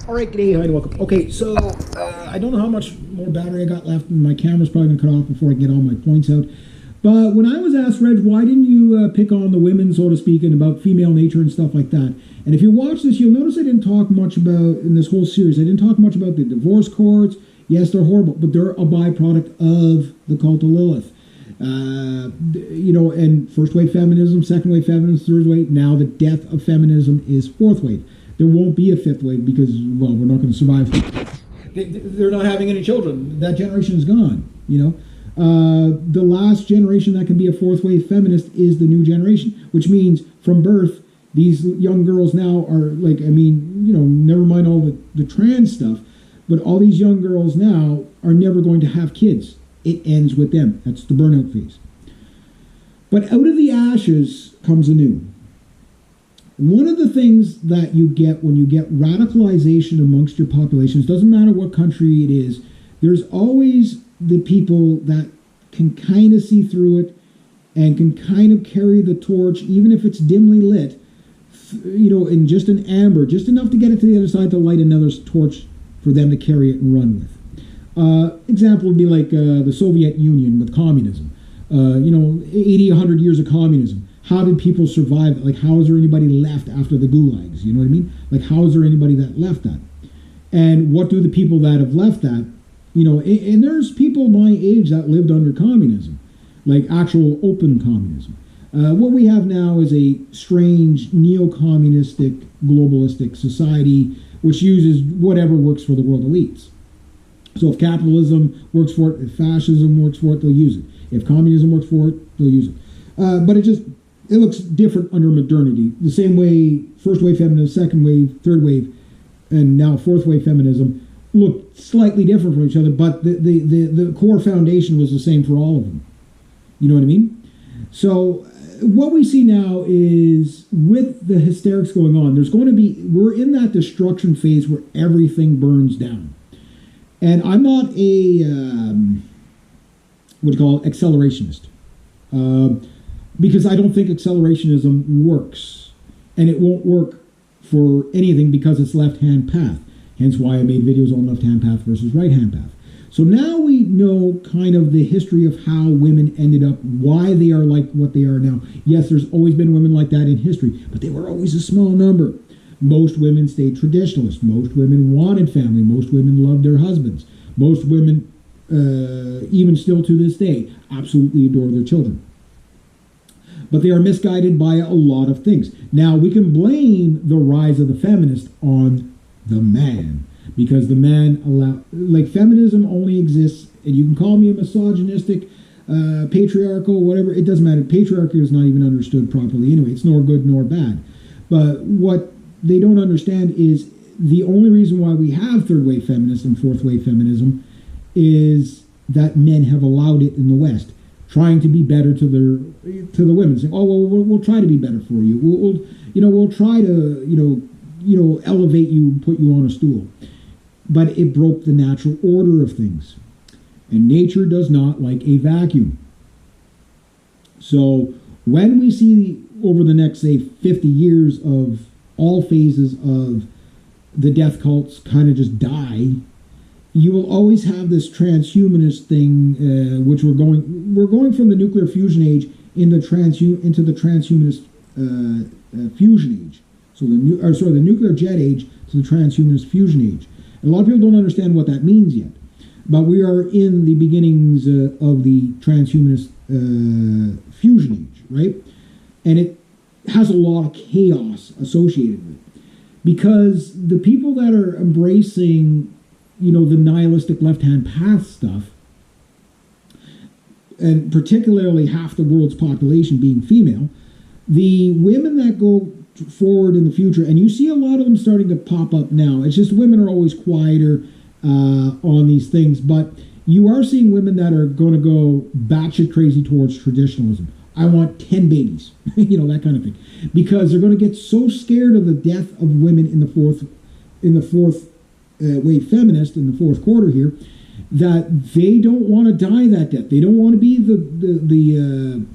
All right, good day, hi, and welcome. Okay, so I don't know how much more battery I got left, and my camera's probably going to cut off before I get all my points out. But when I was asked, Reg, why didn't you pick on the women, so to speak, and about female nature and stuff like that? And if you watch this, you'll notice I didn't talk much about, in this whole series, I didn't talk much about the divorce courts. Yes, they're horrible, but they're a byproduct of the cult of Lilith. And first wave feminism, second wave feminism, third wave. Now the death of feminism is fourth wave. There won't be a fifth wave because, well, we're not going to survive. They're not having any children. That generation is gone, The last generation that can be a fourth wave feminist is the new generation, which means from birth, these young girls now are never mind all the trans stuff, but all these young girls now are never going to have kids. It ends with them. That's the burnout phase. But out of the ashes comes anew. One of the things that you get when you get radicalization amongst your populations, doesn't matter what country it is, there's always the people that can kind of see through it and can kind of carry the torch, even if it's dimly lit, in just an amber, just enough to get it to the other side to light another torch for them to carry it and run with. Example would be like the Soviet Union with communism. 80, 100 years of communism. How did people survive? Like, how is there anybody left after the gulags? You know what I mean? Like, how is there anybody that left that? And what do the people that have left that, and there's people my age that lived under communism, like actual open communism. What we have now is a strange neo-communistic, globalistic society which uses whatever works for the world elites. So if capitalism works for it, if fascism works for it, they'll use it. If communism works for it, they'll use it. But it looks different under modernity. The same way first wave feminism, second wave, third wave, and now fourth wave feminism look slightly different from each other, but the core foundation was the same for all of them. You know what I mean? So what we see now is with the hysterics going on, we're in that destruction phase where everything burns down. And I'm not a, accelerationist. Because I don't think accelerationism works. And it won't work for anything because it's left-hand path. Hence why I made videos on left-hand path versus right-hand path. So now we know kind of the history of how women ended up, why they are like what they are now. Yes, there's always been women like that in history, but they were always a small number. Most women stayed traditionalist. Most women wanted family. Most women loved their husbands. Most women, even still to this day, absolutely adore their children. But they are misguided by a lot of things. Now, we can blame the rise of the feminist on the man, because the man feminism only exists, and you can call me a misogynistic, patriarchal, whatever, it doesn't matter. Patriarchy is not even understood properly anyway. It's nor good nor bad. But what they don't understand is the only reason why we have third wave feminist and fourth wave feminism is that men have allowed it in the West, trying to be better to the women, saying, "Oh, well, we'll try to be better for you. We'll try to elevate you and put you on a stool." But it broke the natural order of things, and nature does not like a vacuum. So when we see over the next, say, 50 years of all phases of the death cults kind of just die, you will always have this transhumanist thing, which we're going from the nuclear fusion age into the transhumanist fusion age. So the nuclear jet age to the transhumanist fusion age. And a lot of people don't understand what that means yet, but we are in the beginnings of the transhumanist fusion age, right? And it has a lot of chaos associated with it, because the people that are embracing the nihilistic left-hand path stuff, and particularly half the world's population being female, the women that go forward in the future, and you see a lot of them starting to pop up now. It's just women are always quieter on these things, but you are seeing women that are going to go batshit crazy towards traditionalism. I want 10 babies, that kind of thing, because they're going to get so scared of the death of women in the fourth wave feminist in the fourth quarter here, that they don't want to die that death. They don't want to be the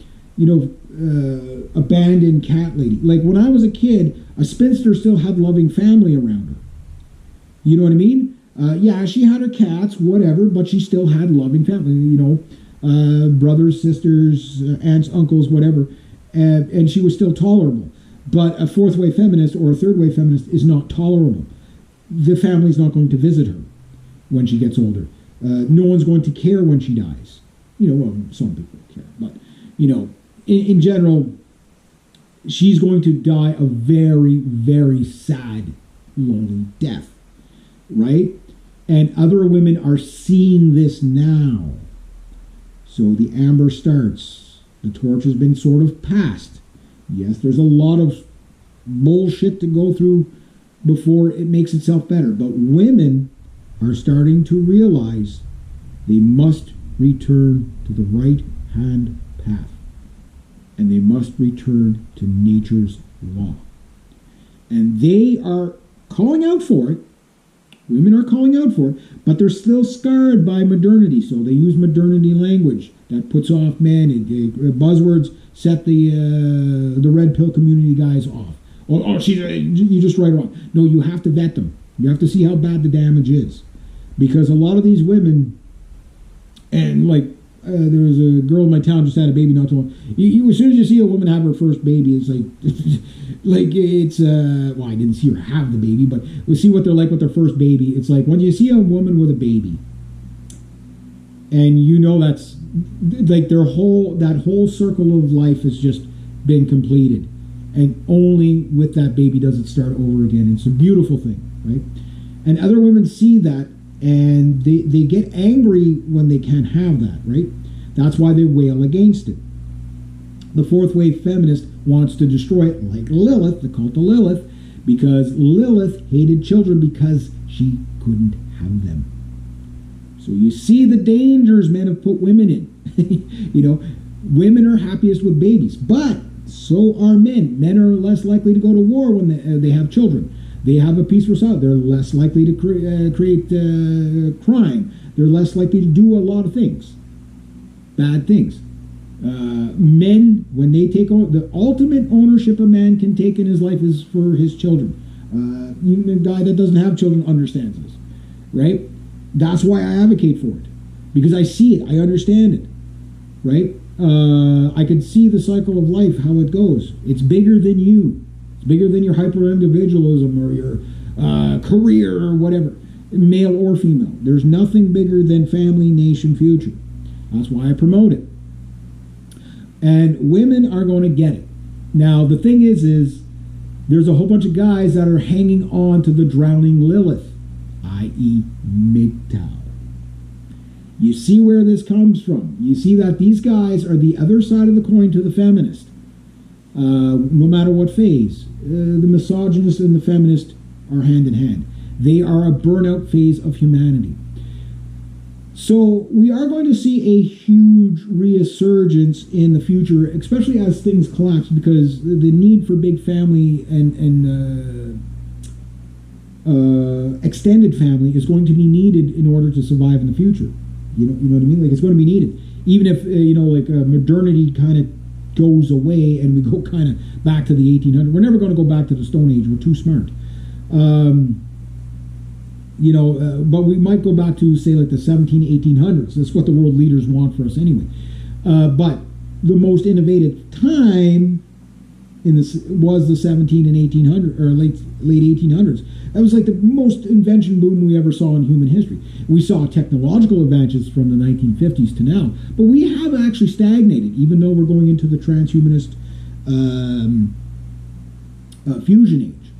abandoned cat lady. Like when I was a kid, a spinster still had loving family around her. You know what I mean? Yeah, she had her cats, whatever, but she still had loving family, brothers, sisters, aunts, uncles, whatever. And she was still tolerable. But a fourth wave feminist or a third wave feminist is not tolerable. The family's not going to visit her when she gets older. No one's going to care when she dies. Well, some people care. But, in general, she's going to die a very, very sad, lonely death. Right? And other women are seeing this now. So the amber starts. The torch has been sort of passed. Yes, there's a lot of bullshit to go through before it makes itself better. But women are starting to realize they must return to the right-hand path. And they must return to nature's law. And they are calling out for it. Women are calling out for it, but they're still scarred by modernity. So they use modernity language that puts off men. Buzzwords set the red pill community guys off. You just write it off. No, you have to vet them. You have to see how bad the damage is, because a lot of these women, and there was a girl in my town just had a baby not too long. As soon as you see a woman have her first baby, it's well, I didn't see her have the baby, but we see what they're like with their first baby. It's like when you see a woman with a baby, and that's like that whole circle of life has just been completed, and only with that baby does it start over again. It's a beautiful thing, right? And other women see that, and they get angry when they can't have that, right? That's why they wail against it. The fourth wave feminist wants to destroy it, like Lilith, the cult of Lilith, because Lilith hated children because she couldn't have them. So you see the dangers men have put women in. Women are happiest with babies, but so are men. Men are less likely to go to war when they have children. They have a peaceful side. They're less likely to create crime. They're less likely to do a lot of things, bad things. Men, when they take on the ultimate ownership a man can take in his life is for his children. Even a guy that doesn't have children understands this, right? That's why I advocate for it, because I see it, I understand it, right? I can see the cycle of life, how it goes. It's bigger than you. It's bigger than your hyper-individualism or your career or whatever, male or female. There's nothing bigger than family, nation, future. That's why I promote it. And women are going to get it. Now, the thing is there's a whole bunch of guys that are hanging on to the drowning Lilith, i.e. MGTOW. You see where this comes from. You see that these guys are the other side of the coin to the feminist. No matter what phase. The misogynist and the feminist are hand in hand. They are a burnout phase of humanity. So we are going to see a huge resurgence in the future, especially as things collapse, because the need for big family and extended family is going to be needed in order to survive in the future. You know what I mean? Like, it's going to be needed. Even if, modernity kind of goes away and we go kind of back to the 1800s. We're never going to go back to the Stone Age. We're too smart. But we might go back to, say, like the 1800s. That's what the world leaders want for us anyway. But the most innovative time was the 17 and 1800 or late 1800s. That was like the most invention boom we ever saw in human history. We saw technological advances from the 1950s to now, but we have actually stagnated, even though we're going into the transhumanist fusion age.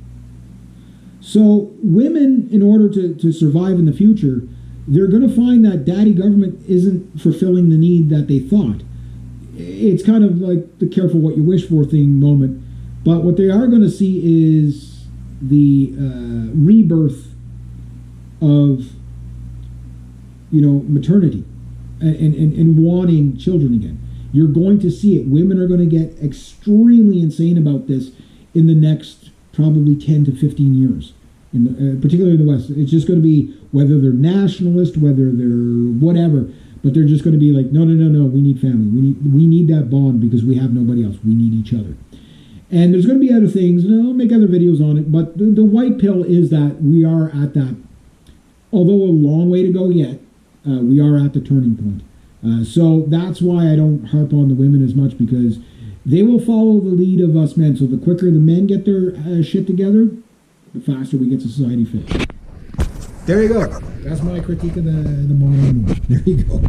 So women, in order to survive in the future, they're going to find that daddy government isn't fulfilling the need that they thought. It's kind of like the careful what you wish for thing moment. But what they are going to see is the rebirth of, maternity and wanting children again. You're going to see it. Women are going to get extremely insane about this in the next probably 10 to 15 years, particularly in the West. It's just going to be whether they're nationalist, whether they're whatever, but they're just going to be like, no, we need family. We need that bond because we have nobody else. We need each other. And there's going to be other things, and I'll make other videos on it, but the white pill is that we are at that although a long way to go yet, we are at the turning point. So that's why I don't harp on the women as much, because they will follow the lead of us men. So the quicker the men get their shit together, the faster we get society fixed. There you go. That's my critique of the modern woman. There you go.